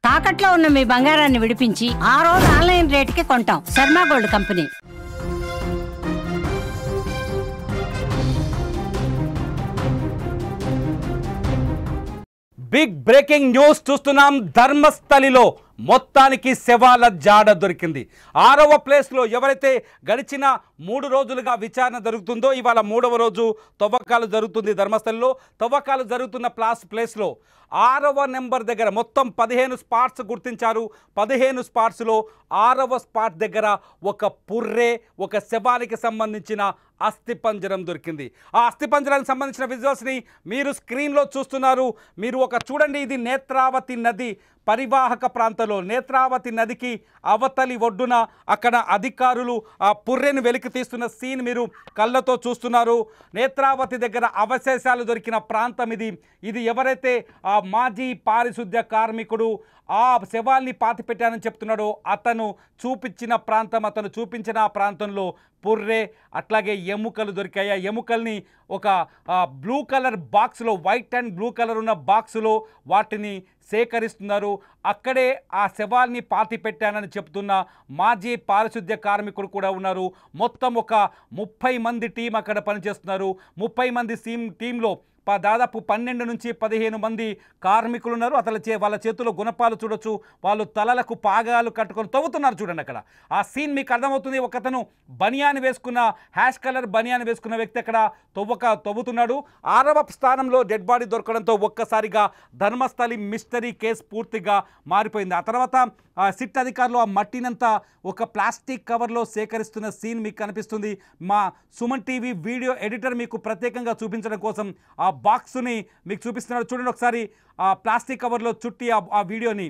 తాకట్లో ఉన్న మీ బంగారాన్ని విడిపించి ఆ రోజు ఆన్లైన్ రేటుకి కొంటాం. Sharma gold company. Big breaking news చూస్తున్నాం. ధర్మస్థలిలో మొత్తానికి శవాల జాడ దొరికింది. 6వ ప్లేస్లో ఎవరైతే గడిచిన 3 రోజులుగా విచారణ జరుగుతుందో ఇవాళ 3వ రోజు తవ్వకాలు జరుగుతుంది. ధర్మస్థలిలో తవ్వకాలు జరుగుతున్న ప్లేస్లో 6వ నెంబర్ దగ్గర మొత్తం 15 స్పాట్స్ గుర్తించారు. 15 స్పాట్స్లో 6వ స్పాట్ దగ్గర ఒక పుర్రే, ఒక శవానికి సంబంధించిన అస్థిపంజరం దొరికింది. ఆ అస్థిపంజరానికి సంబంధించిన విజువల్స్ని మీరు స్క్రీన్లో చూస్తున్నారు. మీరు చూడండి, ఇది నేత్రావతి నది పరివాహక ప్రాంతంలో నేత్రావతి నదికి అవతలి ఒడ్డున అక్కడ అధికారులు ఆ పుర్రెను వెలికి తీస్తున్న సీన్ మీరు కళ్ళతో చూస్తున్నారు. నేత్రావతి దగ్గర అవశేషాలు దొరికిన ప్రాంతం ఇది. ఇది ఎవరైతే ఆ మాజీ పారిశుద్ధ్య కార్మికుడు ఆ శవాల్ని పాతిపెట్టానని చెప్తున్నాడో అతను చూపించిన ప్రాంతంలో పుర్రె అట్లాగే ఎముకలు దొరికాయి. ఆ ఎముకల్ని ఒక బ్లూ కలర్ బాక్స్లో, వైట్ అండ్ బ్లూ కలర్ ఉన్న బాక్సులో వాటిని సేకరిస్తున్నారు. అక్కడే ఆ శవాల్ని పాతి పెట్టానని చెప్తున్న మాజీ పారిశుద్ధ్య కార్మికులు కూడా ఉన్నారు. మొత్తం ఒక 30 మంది టీం అక్కడ పనిచేస్తున్నారు. 30 మంది టీంలో దాదాపు 12 నుంచి 15 మంది కార్మికులు ఉన్నారు. వాళ్ళ చేతుల్లో గుణపాలు చూడొచ్చు. వాళ్ళు తలలకు పాగాలు కట్టుకొని తవ్వుతున్నారు. చూడండి అక్కడ ఆ సీన్ మీకు అర్థమవుతుంది. ఒకతను బనియాన్ వేసుకున్న హ్యాష్ కలర్ బనియాన్ వేసుకున్న వ్యక్తి అక్కడ తవ్వుతున్నాడు. 6వ స్థానంలో డెడ్ బాడీ దొరకడంతో ఒక్కసారిగా ధర్మస్థలి మిస్టరీ కేసు పూర్తిగా మారిపోయింది. ఆ తర్వాత సిట్ అధికారులు ఆ మట్టినంతా ఒక ప్లాస్టిక్ కవర్లో సేకరిస్తున్న సీన్ మీకు కనిపిస్తుంది. మా సుమన్ టీవీ వీడియో ఎడిటర్ మీకు ప్రత్యేకంగా చూపించడం కోసం ఆ బాక్స్ని మీకు చూపిస్తున్నాడు. చూడండి ఒకసారి ఆ ప్లాస్టిక్ కవర్లో చుట్టి ఆ వీడియోని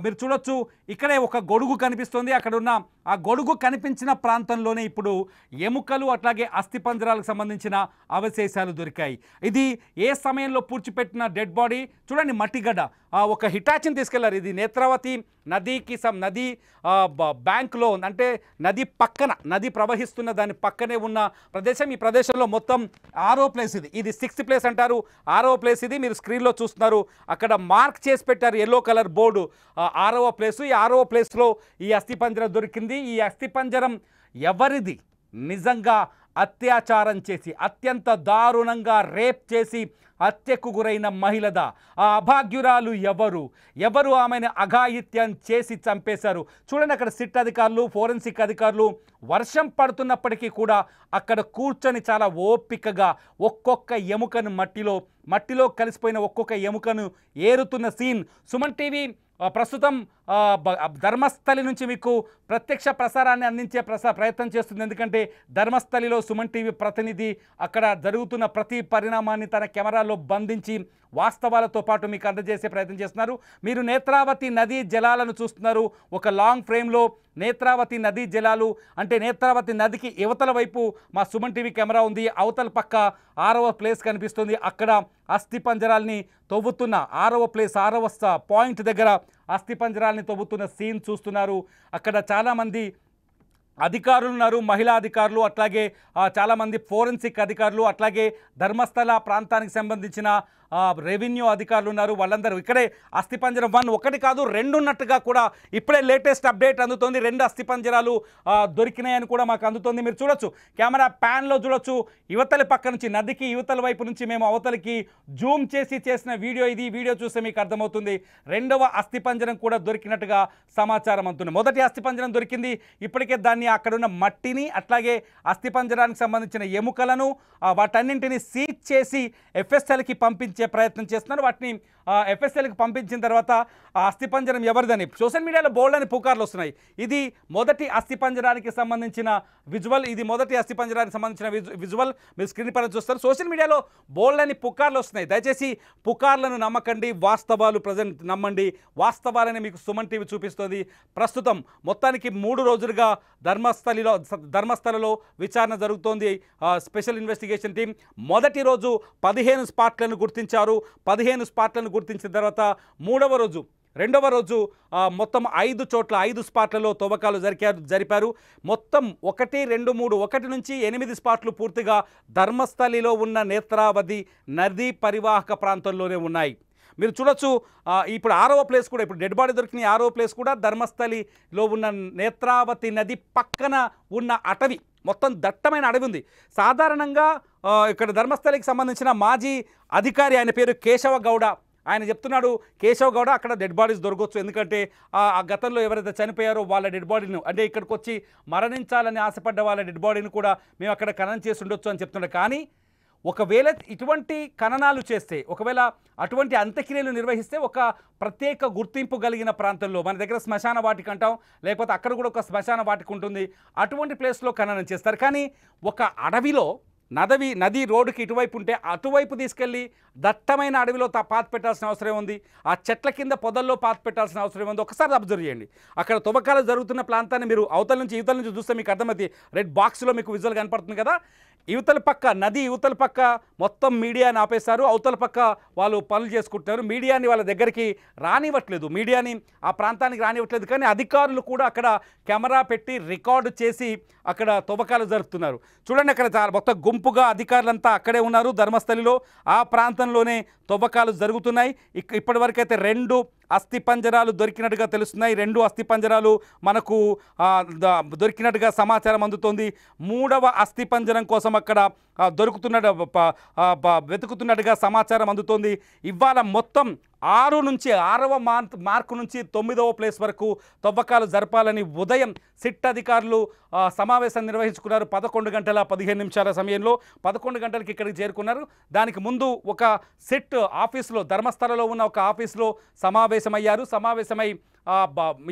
మీరు చూడొచ్చు. ఇక్కడే ఒక గొడుగు కనిపిస్తుంది. అక్కడ ఉన్న ఆ గొడుగు కనిపించిన ప్రాంతంలోనే ఇప్పుడు ఎముకలు అట్లాగే అస్థిపంజరాలకు సంబంధించిన అవశేషాలు దొరికాయి. ఇది ఏ సమయంలో పూడ్చిపెట్టిన డెడ్ బాడీ చూడండి. మట్టిగడ్డ ఒక హిటాచిని తీసుకెళ్లారు. ఇది నేత్రావతి నది బ్యాంక్లో అంటే నది ప్రవహిస్తున్న దాని పక్కనే ఉన్న ప్రదేశం. ఈ ప్రదేశంలో మొత్తం 6వ ప్లేస్ ఇది 6th ప్లేస్ అంటారు. 6వ ప్లేస్ ఇది మీరు స్క్రీన్లో చూస్తున్నారు. అక్కడ మార్క్ చేసి పెట్టారు ఎల్లో కలర్ బోర్డు 6వ ప్లేసు. ఈ 6వ ప్లేస్లో ఈ అస్థిపంజరం దొరికింది. ఈ అస్థిపంజరం ఎవరిది? నిజంగా అత్యాచారం చేసి అత్యంత దారుణంగా రేప్ చేసి హత్యకు గురైన మహిళదా? ఆ అభాగ్యురాలు ఎవరు ఆమెను అఘాయిత్యం చేసి చంపేశారు? చూడండి అక్కడ సిట్ అధికారులు, ఫోరెన్సిక్ అధికారులు వర్షం పడుతున్నప్పటికీ కూడా అక్కడ కూర్చొని చాలా ఓపికగా ఒక్కొక్క ఎముకను మట్టిలో కలిసిపోయిన ఒక్కొక్క ఎముకను ఏరుతున్న సీన్. సుమన్ టీవీ ప్రస్తుతం ధర్మస్థలి నుంచి మీకు ప్రత్యక్ష ప్రసారాన్ని అందించే ప్రయత్నం చేస్తుంది. ఎందుకంటే ధర్మస్థలిలో సుమన్ టీవీ ప్రతినిధి అక్కడ జరుగుతున్న ప్రతి పరిణామాన్ని తన కెమెరాలో బంధించి వాస్తవాలతో పాటు మీకు అందజేసే ప్రయత్నం చేస్తున్నారు. మీరు నేత్రావతి నదీ జలాలను చూస్తున్నారు. ఒక లాంగ్ ఫ్రేమ్లో నేత్రావతి నదీ జలాలు అంటే నేత్రావతి నదికి యువతల వైపు మా సుమన్ టీవీ కెమెరా ఉంది. అవతల పక్క 6వ ప్లేస్ కనిపిస్తుంది. అక్కడ అస్థిపంజరాల్ని తవ్వుతున్న 6వ ప్లేస్ 6వ పాయింట్ దగ్గర అస్థిపంజరాల్ని తవ్వుతున్న సీన్ చూస్తున్నారు. అక్కడ చాలామంది అధికారులు ఉన్నారు, మహిళా అధికారులు, అట్లాగే చాలామంది ఫోరెన్సిక్ అధికారులు, అట్లాగే ధర్మస్థల ప్రాంతానికి సంబంధించిన రెవెన్యూ అధికారులు ఉన్నారు. వాళ్ళందరూ ఇక్కడే అస్థిపంజరం 1 ఒకటి కాదు 2 ఉన్నట్టుగా కూడా ఇప్పుడే లేటెస్ట్ అప్డేట్ అందుతోంది. 2 అస్థిపంజరాలు దొరికినాయని కూడా మాకు అందుతోంది. మీరు చూడొచ్చు, కెమెరా ప్యాన్లో చూడొచ్చు. యువతలి పక్క నుంచి నదికి యువతల వైపు నుంచి మేము అవతలికి జూమ్ చేసిన వీడియో ఇది. వీడియో చూస్తే మీకు అర్థమవుతుంది. 2వ అస్థిపంజరం కూడా దొరికినట్టుగా సమాచారం అందుతుంది. మొదటి అస్థిపంజరం దొరికింది. ఇప్పటికే దాన్ని అక్కడున్న మట్టిని అట్లాగే అస్థిపంజరానికి సంబంధించిన ఎముకలను వాటన్నింటినీ సీజ్ చేసి ఎఫ్ఎస్ఎల్కి పంపించే ప్రయత్నం చేస్తున్నారు. వాటిని ఎఫ్ఎస్ఎల్కి పంపించిన తర్వాత ఆ అస్థిపంజరం ఎవరిదని సోషల్ మీడియాలో బోల్డ్ అని పుకార్లు వస్తున్నాయి. ఇది మొదటి అస్థిపంజరానికి సంబంధించిన విజువల్. ఇది మొదటి అస్థిపంజరానికి సంబంధించిన విజువల్ మీరు స్క్రీన్ పైన చూస్తారు. సోషల్ మీడియాలో బోల్డ్ అని పుకార్లు వస్తున్నాయి. దయచేసి పుకార్లను నమ్మకండి, వాస్తవాలు ప్రజెంట్ నమ్మండి. వాస్తవాలని మీకు సుమన్ టీవీ చూపిస్తుంది. ప్రస్తుతం మొత్తానికి 3 రోజులుగా ధర్మస్థలలో విచారణ జరుగుతోంది. స్పెషల్ ఇన్వెస్టిగేషన్ టీం మొదటి రోజు 15 స్పాట్లను గుర్తించారు. 15 స్పాట్లను గుర్తించిన తర్వాత రెండవ రోజు మొత్తం 5 చోట్ల 5 స్పాట్లలో తవ్వకాలు జరిపారు. మొత్తం 1, 2, 3 1 నుంచి 8 స్పాట్లు పూర్తిగా ధర్మస్థలిలో ఉన్న నేత్రావతి నదీ పరివాహక ప్రాంతంలోనే ఉన్నాయి. మీరు చూడొచ్చు ఇప్పుడు 6వ ప్లేస్ కూడా ఇప్పుడు డెడ్ బాడీ దొరికిన 6వ ప్లేస్ కూడా ధర్మస్థలిలో ఉన్న నేత్రావతి నది పక్కన ఉన్న అటవీ, మొత్తం దట్టమైన అడవి ఉంది. సాధారణంగా ఇక్కడ ధర్మస్థలికి సంబంధించిన మాజీ అధికారి, ఆయన పేరు కేశవ గౌడ, ఆయన చెప్తున్నాడు కేశవ్ గౌడ అక్కడ డెడ్ బాడీస్ దొరకవచ్చు, ఎందుకంటే ఆ గతంలో ఎవరైతే చనిపోయారో వాళ్ళ డెడ్ బాడీని, అంటే ఇక్కడికి వచ్చి మరణించాలని ఆశపడ్డ వాళ్ళ డెడ్ బాడీని కూడా మేము అక్కడ ఖననం చేసి ఉండొచ్చు అని చెప్తున్నాడు. కానీ ఒకవేళ ఇటువంటి ఖననాలు చేస్తే, ఒకవేళ అటువంటి అంత్యక్రియలు నిర్వహిస్తే ఒక ప్రత్యేక గుర్తింపు కలిగిన ప్రాంతంలో, మన దగ్గర శ్మశాన వాటిక అంటాం, లేకపోతే అక్కడ కూడా ఒక శ్మశాన వాటిక ఉంటుంది, అటువంటి ప్లేస్లో ఖననం చేస్తారు. కానీ ఒక అడవిలో నది రోడ్డుకి ఇటువైపు ఉంటే అటువైపు తీసుకెళ్ళి దట్టమైన అడవిలో పాతి పెట్టాల్సిన అవసరం ఉంది, ఆ చెట్ల కింద పొదల్లో పాతి పెట్టాల్సిన అవసరం ఉంది. ఒకసారి అబ్జర్వ్ చేయండి, అక్కడ తవ్వకాలు జరుగుతున్న ప్రాంతాన్ని మీరు అవతల నుంచి ఇవతల నుంచి చూస్తే మీకు అర్థమవుతుంది. రెడ్ బాక్స్లో మీకు విజువల్ కనపడుతుంది కదా, యువతల పక్క నది, యువతల పక్క మొత్తం మీడియాని ఆపేశారు, అవతల పక్క వాళ్ళు పనులు చేసుకుంటున్నారు. మీడియాని వాళ్ళ దగ్గరికి రానివ్వట్లేదు, మీడియాని ఆ ప్రాంతానికి రానివ్వట్లేదు. కానీ అధికారులు కూడా అక్కడ కెమెరా పెట్టి రికార్డు చేసి అక్కడ తవ్వకాలు జరుపుతున్నారు. చూడండి, అక్కడ చాలా మొత్తం గుంపుగా అధికారులంతా అక్కడే ఉన్నారు ధర్మస్థలిలో. ఆ ప్రాంతంలోనే తవ్వకాలు జరుగుతున్నాయి. ఇప్పటివరకు అయితే 2 అస్థిపంజరాలు దొరికినట్టుగా తెలుస్తున్నాయి. 2 అస్థిపంజరాలు మనకు దొరికినట్టుగా సమాచారం అందుతోంది. 3వ అస్థిపంజరం కోసం అక్కడ వెతుకుతున్నట్టుగా సమాచారం అందుతోంది. ఇవాళ మొత్తం 6వ మార్కు నుంచి 9వ ప్లేస్ వరకు తవ్వకాలు జరపాలని ఉదయం సిట్ అధికారులు సమావేశం నిర్వహించుకున్నారు. 11 గంటల 15 నిమిషాల సమయంలో 11 గంటలకి ఇక్కడికి చేరుకున్నారు. దానికి ముందు ఒక సిట్ ఆఫీసులో, ధర్మస్థలలో ఉన్న ఒక ఆఫీసులో సమావేశమయ్యారు. సమావేశమై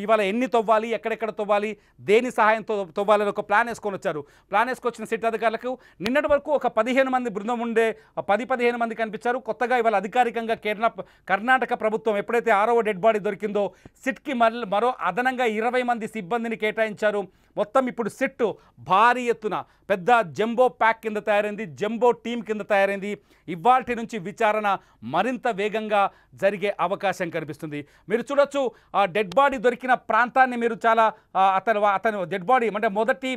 ఇవాళ ఎన్ని తవ్వాలి, ఎక్కడెక్కడ తవ్వాలి, దేని సహాయంతో తవ్వాలని ఒక ప్లాన్ వేసుకొని వచ్చారు. ప్లాన్ వేసుకొచ్చిన సిట్ అధికారులకు నిన్నటి వరకు ఒక 15 మంది బృందం ఉండే, 10-15 మంది కనిపించారు. కొత్తగా ఇవాళ అధికారికంగా కర్ణాటక ప్రభుత్వం ఎప్పుడైతే 6వ డెడ్ బాడీ దొరికిందో సిట్కి మరో అదనంగా 20 మంది సిబ్బందిని కేటాయించారు. మొత్తం ఇప్పుడు సిట్ భారీ ఎత్తున పెద్ద జంబో ప్యాక్ కింద తయారైంది, జంబో టీం కింద తయారైంది. ఇవాల్టి నుంచి విచారణ మరింత వేగంగా జరిగే అవకాశం కనిపిస్తుంది. మీరు చూడొచ్చు, ఆ డెడ్ బాడీ దొరికిన ప్రాంతాన్ని మీరు చాలా అతను డెడ్ బాడీ అంటే మొదటి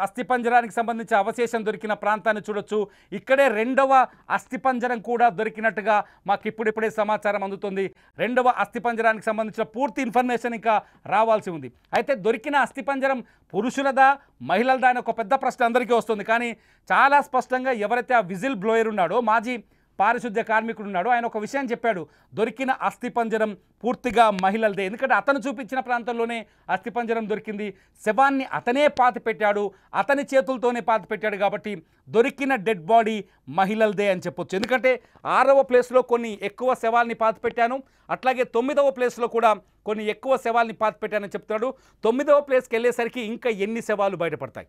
అస్థిపంజరానికి సంబంధించి అవశేషం దొరికిన ప్రాంతాన్ని చూడొచ్చు. ఇక్కడే 2వ అస్థిపంజరం కూడా దొరికినట్టుగా మాకు ఇప్పుడిప్పుడే సమాచారం అందుతుంది. 2వ అస్థిపంజరానికి సంబంధించిన పూర్తి ఇన్ఫర్మేషన్ ఇంకా రావాల్సి ఉంది. అయితే దొరికిన అస్థిపంజరం పురుషులదా మహిళలదా అని ఒక పెద్ద ప్రశ్న అందరికీ వస్తుంది. కానీ చాలా స్పష్టంగా ఎవరైతే ఆ విజిల్ బ్లోయర్ ఉన్నాడో, మాజీ పారిశుద్ధ్య కార్మికుడు ఉన్నాడు, ఆయన ఒక విషయం చెప్పాడు, దొరికిన అస్థిపంజరం పూర్తిగా మహిళలదే. ఎందుకంటే అతను చూపించిన ప్రాంతంలోనే అస్థిపంజరం దొరికింది, శవాన్ని అతనే పాతి పెట్టాడు, అతని చేతులతోనే పాతి పెట్టాడు. కాబట్టి దొరికిన డెడ్ బాడీ మహిళలదే అని చెప్పొచ్చు. ఎందుకంటే 6వ ప్లేస్లో కొన్ని ఎక్కువ శవాల్ని పాతి పెట్టాను, అట్లాగే 9వ ప్లేస్లో కూడా కొన్ని ఎక్కువ శవాల్ని పాతి పెట్టానని చెప్తున్నాడు. 9వ ప్లేస్కి వెళ్ళేసరికి ఇంకా ఎన్ని శవాలు బయటపడతాయి?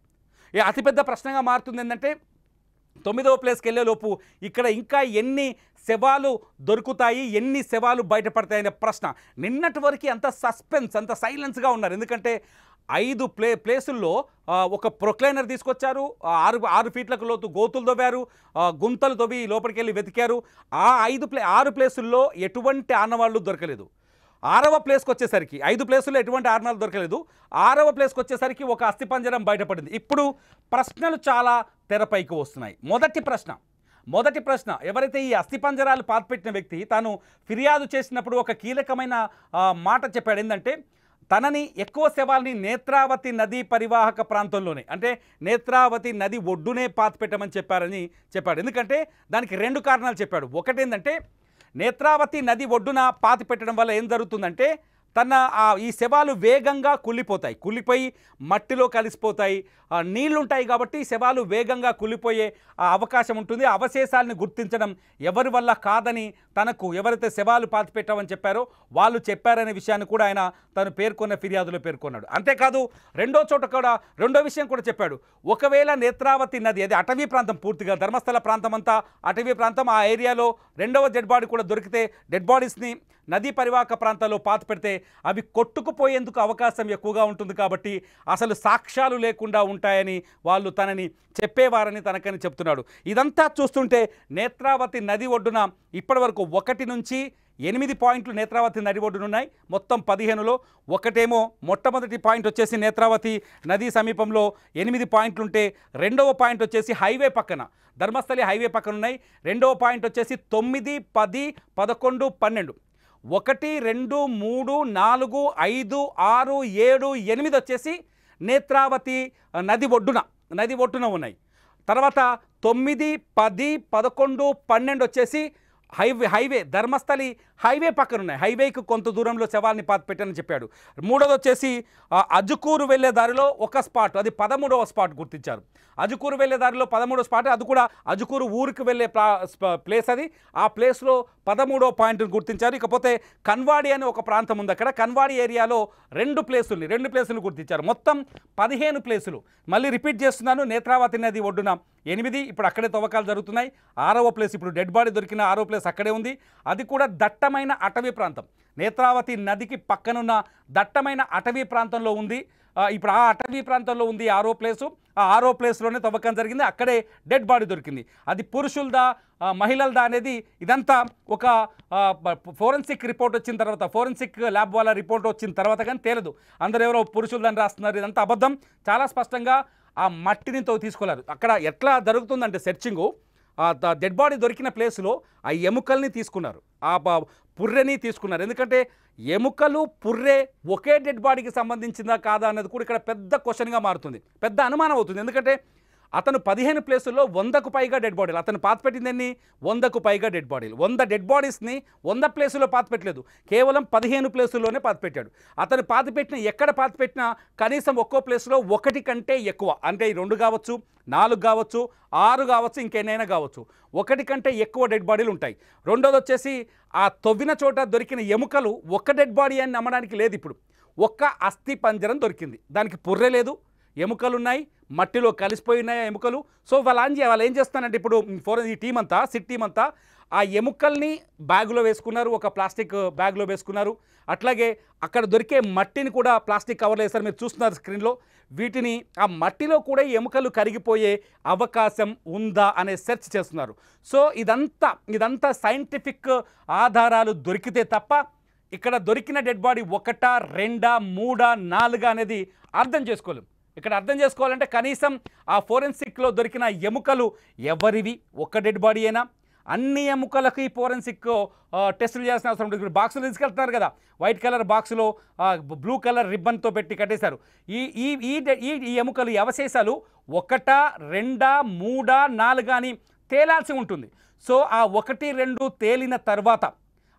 అతిపెద్ద ప్రశ్నగా మారుతుంది ఏంటంటే 9వ ప్లేస్కి వెళ్ళేలోపు ఇక్కడ ఇంకా ఎన్ని శవాలు దొరుకుతాయి, ఎన్ని శవాలు బయటపడతాయనే ప్రశ్న. నిన్నటి వరకు అంత సస్పెన్స్, అంత సైలెన్స్గా ఉన్నారు. ఎందుకంటే 5 ప్లేసుల్లో ఒక ప్రొక్లైనర్ తీసుకొచ్చారు, 6 ఫీట్లకు లోతు గోతులు తవ్వారు, గుంతలు తవ్వి లోపలికి వెళ్ళి వెతికారు. ఆ 6 ప్లేసుల్లో ఎటువంటి ఆనవాళ్ళు దొరకలేదు. 6వ ప్లేస్కి వచ్చేసరికి 5 ప్లేసుల్లో ఎటువంటి ఆనవాళ్ళు దొరకలేదు. 6వ ప్లేస్కి వచ్చేసరికి ఒక అస్థిపంజరం బయటపడింది. ఇప్పుడు ప్రశ్నలు చాలా తెరపైకి వస్తున్నాయి. మొదటి ప్రశ్న, ఎవరైతే ఈ అస్థిపంజరాలు పాతిపెట్టిన వ్యక్తి తాను ఫిర్యాదు చేసినప్పుడు ఒక కీలకమైన మాట చెప్పాడు. ఏంటంటే తనని ఎక్కువ శవాల్ని నేత్రావతి నదీ పరివాహక ప్రాంతంలోనే, అంటే నేత్రావతి నది ఒడ్డునే పాతిపెట్టమని చెప్పాడు. ఎందుకంటే దానికి 2 కారణాలు చెప్పాడు. ఒకటేంటంటే నేత్రావతి నది ఒడ్డున పాతి పెట్టడం వల్ల ఏం జరుగుతుందంటే ఈ శవాలు వేగంగా కుళ్ళిపోయి మట్టిలో కలిసిపోతాయి, నీళ్లుంటాయి. కాబట్టి శవాలు వేగంగా కుళ్ళిపోయే అవకాశం ఉంటుంది. అవశేషాలను గుర్తించడం ఎవరి వల్ల కాదని తనకు ఎవరైతే శవాలు పాతి పెట్టామని చెప్పారో వాళ్ళు చెప్పారనే విషయాన్ని కూడా ఆయన తను పేర్కొన్న ఫిర్యాదులో పేర్కొన్నాడు. అంతేకాదు రెండో విషయం కూడా చెప్పాడు. ఒకవేళ నేత్రావతి నది, అది అటవీ ప్రాంతం, పూర్తిగా ధర్మస్థల ప్రాంతం అంతా అటవీ ప్రాంతం, ఆ ఏరియాలో 2వ డెడ్ బాడీ కూడా దొరికితే డెడ్ బాడీస్ని నదీ పరివాహక ప్రాంతాల్లో పాతి పెడితే అవి కొట్టుకుపోయేందుకు అవకాశం ఎక్కువగా ఉంటుంది. కాబట్టి అసలు సాక్ష్యాలు లేకుండా ఉంటాయని వాళ్ళు తనని చెప్పేవారని తనకని చెప్తున్నాడు. ఇదంతా చూస్తుంటే నేత్రావతి నది ఒడ్డున ఇప్పటివరకు 1 నుంచి 8 పాయింట్లు నేత్రావతి నది ఒడ్డున ఉన్నాయి. మొత్తం 15లో ఒకటేమో మొట్టమొదటి పాయింట్ వచ్చేసి నేత్రావతి నది సమీపంలో 8 పాయింట్లు ఉంటే రెండవ పాయింట్ వచ్చేసి హైవే పక్కన ధర్మస్థలి హైవే పక్కన ఉన్నాయి. రెండవ పాయింట్ వచ్చేసి 9, 10, 11, 12 1, 2, 3, 4, 5, 6, 7, 8 వచ్చేసి నేత్రావతి నది ఒడ్డున ఉన్నాయి. తర్వాత 9, 10, 11, 12 వచ్చేసి హైవే ధర్మస్థలి హైవే పక్కన ఉన్నాయి. హైవేకి కొంత దూరంలో శవాల్ని పాతిపెట్టానని చెప్పాడు. మూడోది వచ్చేసి అజుకూరు వెళ్ళే దారిలో ఒక స్పాట్, అది 13వ స్పాట్ గుర్తించారు. అజుకూరు వెళ్ళే దారిలో 13వ స్పాట్, అది కూడా అజుకూరు ఊరికి వెళ్ళే ప్లేస్. అది ఆ ప్లేస్లో 13వ పాయింట్ని గుర్తించారు. ఇకపోతే కన్వాడి అని ఒక ప్రాంతం ఉంది. అక్కడ కన్వాడి ఏరియాలో 2 ప్లేసులు గుర్తించారు. మొత్తం 15 ప్లేసులు. మళ్ళీ రిపీట్ చేస్తున్నాను, నేత్రావతి నది ఒడ్డున 8, ఇప్పుడు అక్కడే తవ్వకాలు జరుగుతున్నాయి. 6వ ప్లేస్, ఇప్పుడు డెడ్ బాడీ దొరికిన 6వ ప్లేస్ అక్కడే ఉంది. అది కూడా దట్టమైన అటవీ ప్రాంతం. నేత్రావతి నదికి పక్కనున్న దట్టమైన అటవీ ప్రాంతంలో ఉంది. ఇప్పుడు ఆ అటవీ ప్రాంతంలో ఉంది 6వ ప్లేసు. ఆ 6వ ప్లేస్లోనే తవ్వకం జరిగింది. అక్కడే డెడ్ బాడీ దొరికింది. అది పురుషులదా మహిళలదా అనేది ఇదంతా ఒక ఫోరెన్సిక్ రిపోర్ట్ వచ్చిన తర్వాత, ఫోరెన్సిక్ ల్యాబ్ వాళ్ళ రిపోర్ట్ వచ్చిన తర్వాత కానీ తేలదు. అందరూ ఎవరో పురుషులదని రాస్తున్నారు, ఇదంతా అబద్ధం. చాలా స్పష్టంగా ఆ మట్టిని తీసుకోలేరు. అక్కడ ఎట్లా జరుగుతుందంటే సెర్చింగు, డెడ్ బాడీ దొరికిన ప్లేస్లో ఆ ఎముకల్ని తీసుకున్నారు, ఆ పుర్రెని తీసుకున్నారు. ఎందుకంటే ఎముకలు పుర్రె ఒకే డెడ్ బాడీకి సంబంధించిందా కాదా అన్నది కూడా ఇక్కడ పెద్ద క్వశ్చన్గా మారుతుంది, పెద్ద అనుమానం అవుతుంది. ఎందుకంటే అతను 15 ప్లేసుల్లో 100కు పైగా డెడ్ బాడీలు, అతను పాతిపెట్టిందని 100కు పైగా డెడ్ బాడీలు. 100 డెడ్ బాడీస్ని 100 ప్లేసుల్లో పాతిపెట్టలేదు, కేవలం 15 ప్లేసుల్లోనే పాతిపెట్టాడు. అతను పాతిపెట్టిన ఎక్కడ పాతిపెట్టినా కనీసం ఒక్కో ప్లేస్లో 1 కంటే ఎక్కువ, అంటే 2 కావచ్చు, 4 కావచ్చు, 6 కావచ్చు, ఇంకెన్నైనా కావచ్చు, 1 కంటే ఎక్కువ డెడ్ బాడీలు ఉంటాయి. రెండోది వచ్చేసి ఆ తవ్విన చోట దొరికిన ఎముకలు ఒక డెడ్ బాడీ అని నమ్మడానికి లేదు. ఇప్పుడు ఒక్క అస్థి పంజరం దొరికింది, దానికి పుర్రె లేదు, ఎముకలు ఉన్నాయి, మట్టిలో కలిసిపోయినాయి ఎముకలు. సో వాళ్ళు ఏం చేస్తానంటే ఇప్పుడు ఈ టీం అంతా, సిట్ టీం అంతా ఆ ఎముకల్ని బ్యాగులో వేసుకున్నారు, ఒక ప్లాస్టిక్ బ్యాగ్లో వేసుకున్నారు. అట్లాగే అక్కడ దొరికే మట్టిని కూడా ప్లాస్టిక్ కవర్లో వేస్తారు, మీరు చూస్తున్నారు స్క్రీన్లో. వీటిని ఆ మట్టిలో కూడా ఎముకలు కరిగిపోయే అవకాశం ఉందా అనే సెర్చ్ చేస్తున్నారు. సో ఇదంతా సైంటిఫిక్ ఆధారాలు దొరికితే తప్ప ఇక్కడ దొరికిన డెడ్ బాడీ 1, 2, 3, 4 అనేది అర్థం చేసుకోలేం. ఇక్కడ అర్థం చేసుకోవాలంటే కనీసం ఆ ఫోరెన్సిక్లో దొరికిన ఎముకలు ఎవరివి, ఒక్క డెడ్ బాడీ అయినా, అన్ని ఎముకలకి ఫోరెన్సిక్ టెస్టులు చేయాల్సిన అవసరం ఉంటుంది. బాక్సులు తీసుకెళ్తున్నారు కదా, వైట్ కలర్ బాక్సులో బ్లూ కలర్ రిబ్బన్తో పెట్టి కట్టేశారు. ఈ ఎముకలు అవశేషాలు 1, 2, 3, 4 అని తేలాల్సి ఉంటుంది. సో ఆ 1, 2 తేలిన తర్వాత,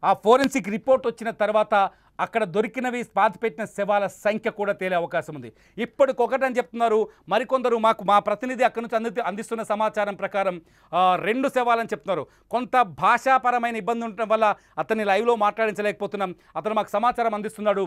ఆ ఫోరెన్సిక్ రిపోర్ట్ వచ్చిన తర్వాత అక్కడ దొరికినవి పాతిపెట్టిన శవాల సంఖ్య కూడా తేలే అవకాశం ఉంది. ఇప్పటికొకటని చెప్తున్నారు మరికొందరు. మా ప్రతినిధి అక్కడి నుంచి అందిస్తున్న సమాచారం ప్రకారం 2 శవాలని చెప్తున్నారు. కొంత భాషాపరమైన ఇబ్బంది ఉండటం వల్ల అతన్ని లైవ్లో మాట్లాడించలేకపోతున్నాం. అతను మాకు సమాచారం అందిస్తున్నాడు.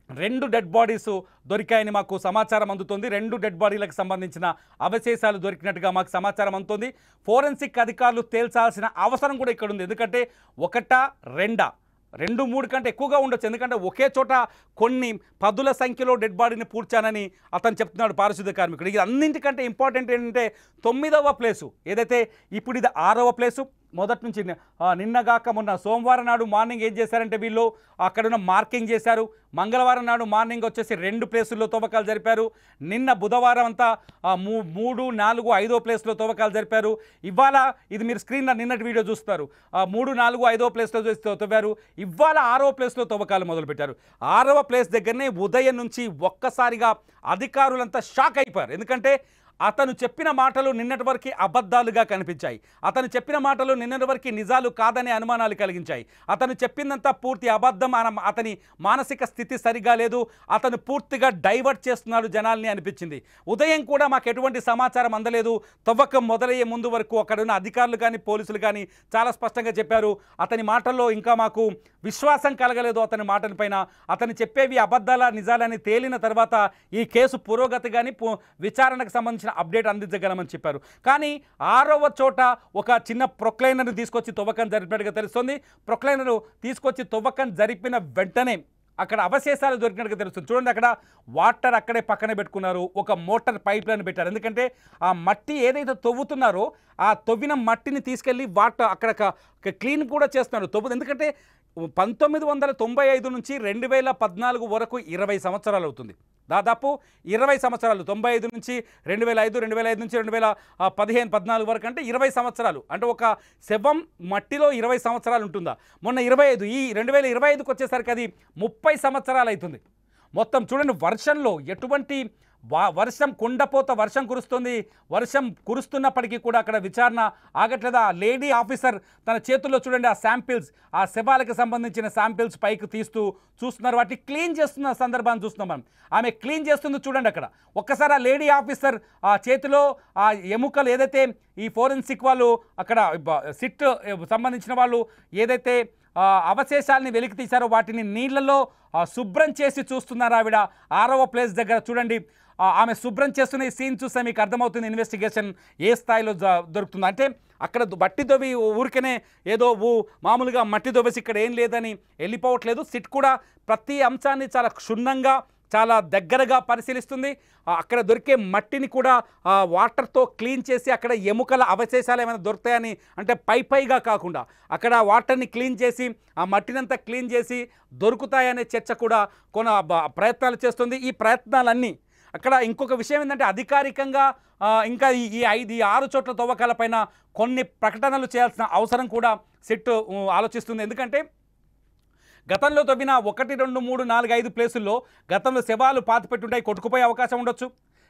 2 డెడ్ బాడీస్ దొరికాయని మాకు సమాచారం అందుతుంది. 2 డెడ్ బాడీలకు సంబంధించిన అవశేషాలు దొరికినట్టుగా మాకు సమాచారం అందుతుంది. ఫోరెన్సిక్ అధికారులు తేల్చాల్సిన అవసరం కూడా ఇక్కడ ఉంది. ఎందుకంటే 1, 2, 3 కంటే ఎక్కువగా ఉండొచ్చు. ఎందుకంటే ఒకే చోట కొన్ని 10ల సంఖ్యలో డెడ్ బాడీని పూడ్చానని అతను చెప్తున్నాడు, పారిశుద్ధ్య కార్మికుడు. ఇది అన్నింటికంటే ఇంపార్టెంట్ ఏంటంటే 9వ ప్లేసు ఏదైతే, ఇప్పుడు ఇది 6వ ప్లేసు. మొదటి నుంచి నిన్నగాక మొన్న సోమవారం నాడు మార్నింగ్ ఏం చేశారంటే వీళ్ళు అక్కడున్న మార్కింగ్ చేశారు. మంగళవారం నాడు మార్నింగ్ వచ్చేసి 2 ప్లేసుల్లో తవ్వకాలు జరిపారు. నిన్న బుధవారం అంతా 3, 4, 5వ ప్లేస్లో తవ్వకాలు జరిపారు. ఇవాళ ఇది మీరు స్క్రీన్లో నిన్నటి వీడియో చూస్తారు, 3, 4, 5వ ప్లేస్లో తవ్వారు. ఇవాళ 6వ ప్లేస్లో తవ్వకాలు మొదలుపెట్టారు. 6వ ప్లేస్ దగ్గరనే ఉదయం నుంచి ఒక్కసారిగా అధికారులంతా షాక్ అయిపోయారు. ఎందుకంటే అతను చెప్పిన మాటలు నిన్నటి వరకు అబద్ధాలుగా కనిపించాయి. అతను చెప్పిన మాటలు నిన్నటి వరకు నిజాలు కాదనే అనుమానాలు కలిగించాయి. అతను చెప్పిందంతా పూర్తి అబద్ధం, అతని మానసిక స్థితి సరిగా లేదు, అతను పూర్తిగా డైవర్ట్ చేస్తున్నాడు జనాల్ని అనిపించింది. ఉదయం కూడా మాకు ఎటువంటి సమాచారం అందలేదు. తవ్వకం మొదలయ్యే ముందు వరకు అక్కడున్న అధికారులు కానీ పోలీసులు కానీ చాలా స్పష్టంగా చెప్పారు. అతని మాటల్లో ఇంకా మాకు విశ్వాసం కలగలేదు. అతని మాటల పైన అతను చెప్పేవి అబద్ధాల నిజాలని తేలిన తర్వాత ఈ కేసు పురోగతి కానీ విచారణకు సంబంధించిన అప్డేట్ అందించగలమని చెప్పారు. కానీ 6వ చోట ఒక చిన్న ప్రొక్లైనర్ని తీసుకొచ్చి తవ్వకం జరిపినట్టుగా తెలుస్తుంది. ప్రొక్లైనర్ తీసుకొచ్చి తవ్వకం జరిపిన వెంటనే అక్కడ అవశేషాలు దొరికినట్టుగా తెలుస్తుంది. చూడండి, అక్కడ వాటర్ అక్కడే పక్కన పెట్టుకున్నారు, ఒక మోటార్ పైప్ లైన్ పెట్టారు. ఎందుకంటే ఆ మట్టి ఏదైతే తవ్వుతున్నారో ఆ తవ్విన మట్టిని తీసుకెళ్ళి వాటర్ అక్కడ క్లీన్ కూడా చేస్తున్నారు తవ్వు. ఎందుకంటే 1995 నుంచి 2014 వరకు 20 సంవత్సరాలు అవుతుంది. దాదాపు 20 సంవత్సరాలు, 95 నుంచి 2005, 2005 నుంచి 2015-14 వరకు అంటే 20 సంవత్సరాలు. అంటే ఒక శవం మట్టిలో 20 సంవత్సరాలు ఉంటుందా? మొన్న 25, ఈ 2025కి వచ్చేసరికి అది 30 సంవత్సరాలు అవుతుంది. మొత్తం చూడండి, వర్షంలో ఎటువంటి వర్షం కుండపోత వర్షం కురుస్తుంది. వర్షం కురుస్తున్నప్పటికీ కూడా అక్కడ విచారణ ఆగట్లేదా? లేడీ ఆఫీసర్ తన చేతుల్లో చూడండి ఆ శాంపిల్స్, ఆ శవాలకు సంబంధించిన శాంపిల్స్ పైకి తీస్తూ చూస్తున్నారు. వాటిని క్లీన్ చేస్తున్న సందర్భాన్ని చూస్తున్నాం మనం. ఆమె క్లీన్ చేస్తుంది చూడండి అక్కడ. ఒక్కసారి ఆ లేడీ ఆఫీసర్ ఆ చేతిలో ఆ ఎముకలు ఏదైతే ఈ ఫోరెన్సిక్ వాళ్ళు అక్కడ సిట్ సంబంధించిన వాళ్ళు ఏదైతే అవశేషాలని వెలికి తీశారో వాటిని నీళ్లలో శుభ్రం చేసి చూస్తున్నారు ఆవిడ 6వ ప్లేస్ దగ్గర. చూడండి, ఆమె శుభ్రం చేస్తున్న ఈ సీన్ చూస్తే మీకు అర్థమవుతుంది ఇన్వెస్టిగేషన్ ఏ స్థాయిలో దొరుకుతుంది. అంటే అక్కడ మట్టి దొవ్వి ఊరికనే ఏదో మామూలుగా మట్టి దొవ్వేసి ఇక్కడ ఏం లేదని వెళ్ళిపోవట్లేదు. సిట్ కూడా ప్రతి అంశాన్ని చాలా క్షుణ్ణంగా చాలా దగ్గరగా పరిశీలిస్తుంది. అక్కడ దొరికే మట్టిని కూడా వాటర్తో క్లీన్ చేసి అక్కడ ఎముకల అవశేషాలు ఏమైనా దొరుకుతాయని, అంటే పైగా కాకుండా అక్కడ వాటర్ని క్లీన్ చేసి ఆ మట్టినంతా క్లీన్ చేసి దొరుకుతాయనే చర్చ కూడా కొన్ని ప్రయత్నాలు చేస్తుంది. ఈ ప్రయత్నాలన్నీ అక్కడ ఇంకొక విషయం ఏంటంటే అధికారికంగా ఇంకా ఈ 6 చోట్ల తవ్వకాలపైన కొన్ని ప్రకటనలు చేయాల్సిన అవసరం కూడా సిట్ ఆలోచిస్తుంది. ఎందుకంటే గతంలో తవ్విన 1, 2, 3, 4, 5 ప్లేసుల్లో గతంలో శవాలు పాతిపెట్టుంటాయి, కొట్టుకుపోయే అవకాశం ఉండొచ్చు.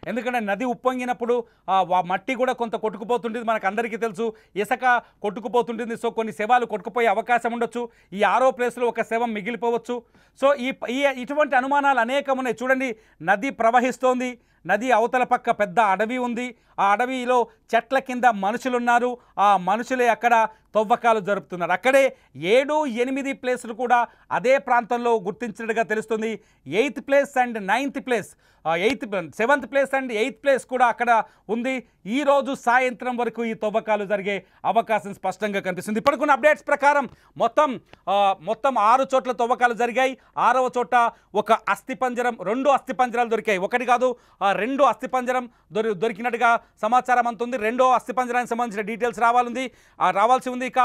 ఎందుకంటే నది ఉప్పొంగినప్పుడు మట్టి కూడా కొంత కొట్టుకుపోతుంటుంది, మనకు అందరికీ తెలుసు. ఇసుక కొట్టుకుపోతుంటుంది. సో కొన్ని శవాలు కొట్టుకుపోయే అవకాశం ఉండొచ్చు. ఈ 6వ ప్లేస్లో ఒక శవం మిగిలిపోవచ్చు. సో ఇటువంటి అనుమానాలు అనేకం ఉన్నాయి. చూడండి, నది ప్రవహిస్తోంది, నది అవతల పక్క పెద్ద అడవి ఉంది. ఆ అడవిలో చెట్ల కింద మనుషులున్నారు. ఆ మనుషులే అక్కడ తవ్వకాలు జరుపుతున్నారు. అక్కడే 7, 8 ప్లేసులు కూడా అదే ప్రాంతంలో గుర్తించినట్టుగా తెలుస్తుంది. 8th place and 9th place, 7th place and 8th place కూడా అక్కడ ఉంది. ఈరోజు సాయంత్రం వరకు ఈ తవ్వకాలు జరిగే అవకాశం స్పష్టంగా కనిపిస్తుంది. ఇప్పటికున్న అప్డేట్స్ ప్రకారం మొత్తం 6 చోట్ల తవ్వకాలు జరిగాయి. 6వ చోట ఒక అస్థిపంజరం, 2 అస్థిపంజరాలు దొరికాయి. ఒకటి కాదు, 2 అస్థిపంజరం దొరికినట్టుగా సమాచారం అందుతుంది. 2వ అస్థిపంజరానికి సంబంధించిన డీటెయిల్స్ రావాల్సి ఉంది. ఇక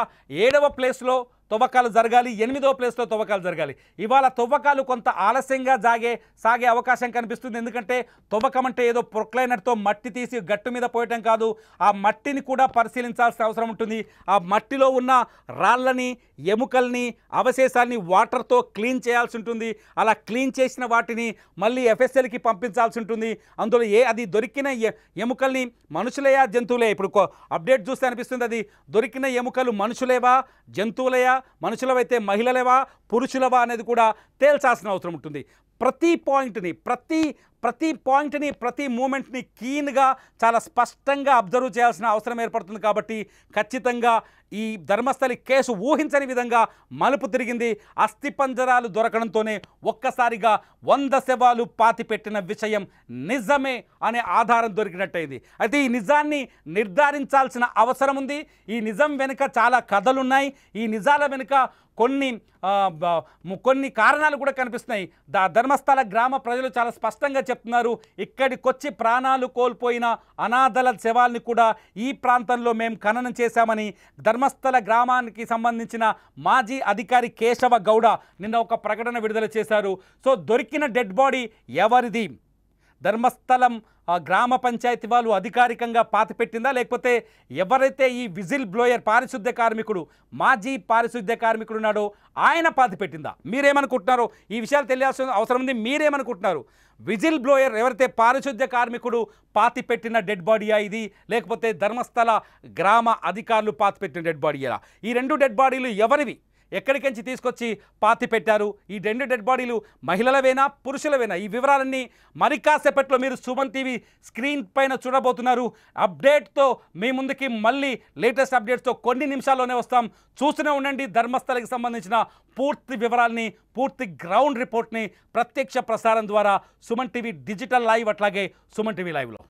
7వ ప్లేస్లో తవ్వకాలు జరగాలి, 8వ ప్లేస్లో తవ్వకాలు జరగాలి. ఇవాళ తవ్వకాలు కొంత ఆలస్యంగా సాగే అవకాశం కనిపిస్తుంది. ఎందుకంటే తవ్వకం అంటే ఏదో ప్రొక్లైనర్తో మట్టి తీసి గట్టు మీద పోయటం కాదు, ఆ మట్టిని కూడా పరిశీలించాల్సిన అవసరం ఉంటుంది. ఆ మట్టిలో ఉన్న రాళ్ళని, ఎముకల్ని, అవశేషాలని వాటర్తో క్లీన్ చేయాల్సి ఉంటుంది. అలా క్లీన్ చేసిన వాటిని మళ్ళీ FSLకి పంపించాల్సి ఉంటుంది. అందులో అది దొరికిన ఎముకల్ని మనుషులయా జంతువులే, ఇప్పుడు అప్డేట్ చూస్తే అనిపిస్తుంది అది దొరికిన ఎముకలు మనుషులేవా జంతువులయా, మనుషులవైతే మహిళలేవా పురుషులవా అనేది కూడా తేల్చాల్సిన అవసరం ఉంటుంది. ప్రతి పాయింట్ని ప్రతి మూమెంట్ని కీన్గా చాలా స్పష్టంగా అబ్జర్వ్ చేయాల్సిన అవసరం ఏర్పడుతుంది. కాబట్టి ఖచ్చితంగా ఈ ధర్మస్థలి కేసు ఊహించని విధంగా మలుపు తిరిగింది. అస్థిపంజరాలు దొరకడంతోనే ఒక్కసారిగా 100 శవాలు పాతిపెట్టిన విషయం నిజమే అనే ఆధారం దొరికినట్టయింది. అయితే ఈ నిజాన్ని నిర్ధారించాల్సిన అవసరం ఉంది. ఈ నిజం వెనుక చాలా కథలున్నాయి. ఈ నిజాల వెనుక కొన్ని కారణాలు కూడా కనిపిస్తున్నాయి. ధర్మస్థల గ్రామ ప్రజలు చాలా స్పష్టంగా చెప్తున్నారు, ఇక్కడికొచ్చి ప్రాణాలు కోల్పోయిన అనాథల శవాల్ని కూడా ఈ ప్రాంతంలో మేము ఖననం చేశామని ధర్మస్థల గ్రామానికి సంబంధించిన మాజీ అధికారి కేశవ గౌడ నిన్న ఒక ప్రకటన విడుదల చేశారు. సో దొరికిన డెడ్ బాడీ ఎవరిది? ధర్మస్థలం గ్రామ పంచాయతీ వాళ్ళు అధికారికంగా పాతిపెట్టిందా, లేకపోతే ఎవరైతే ఈ విజిల్ బ్లోయర్ పారిశుద్ధ్య కార్మికుడు, మాజీ పారిశుద్ధ్య కార్మికుడు ఉన్నాడో ఆయన పాతిపెట్టిందా? మీరేమనుకుంటున్నారో ఈ విషయాలు తెలియాల్సిన అవసరం ఉంది. మీరేమనుకుంటున్నారు? విజిల్ బ్లోయర్ ఎవరైతే పారిశుద్ధ్య కార్మికుడు పాతిపెట్టిన డెడ్ బాడీయా ఇది, లేకపోతే ధర్మస్థల గ్రామ అధికారులు పాతిపెట్టిన డెడ్ బాడీయా? ఈ 2 డెడ్ బాడీలు ఎవరివి? ఎక్కడికించి తీసుకొచ్చి పాతి పెట్టారు? ఈ 2 డెడ్ బాడీలు మహిళలవేనా పురుషులవేనా? ఈ వివరాలన్నీ మరి కాసేపట్లో మీరు సుమన్ టీవీ స్క్రీన్ పైన చూడబోతున్నారు. అప్డేట్తో మీ ముందుకి మళ్ళీ లేటెస్ట్ అప్డేట్స్తో కొన్ని నిమిషాల్లోనే వస్తాం. చూస్తూనే ఉండండి. ధర్మస్థలకి సంబంధించిన పూర్తి వివరాలని, పూర్తి గ్రౌండ్ రిపోర్ట్ని ప్రత్యక్ష ప్రసారం ద్వారా సుమన్ టీవీ డిజిటల్ లైవ్, అట్లాగే సుమన్ టీవీ లైవ్లో.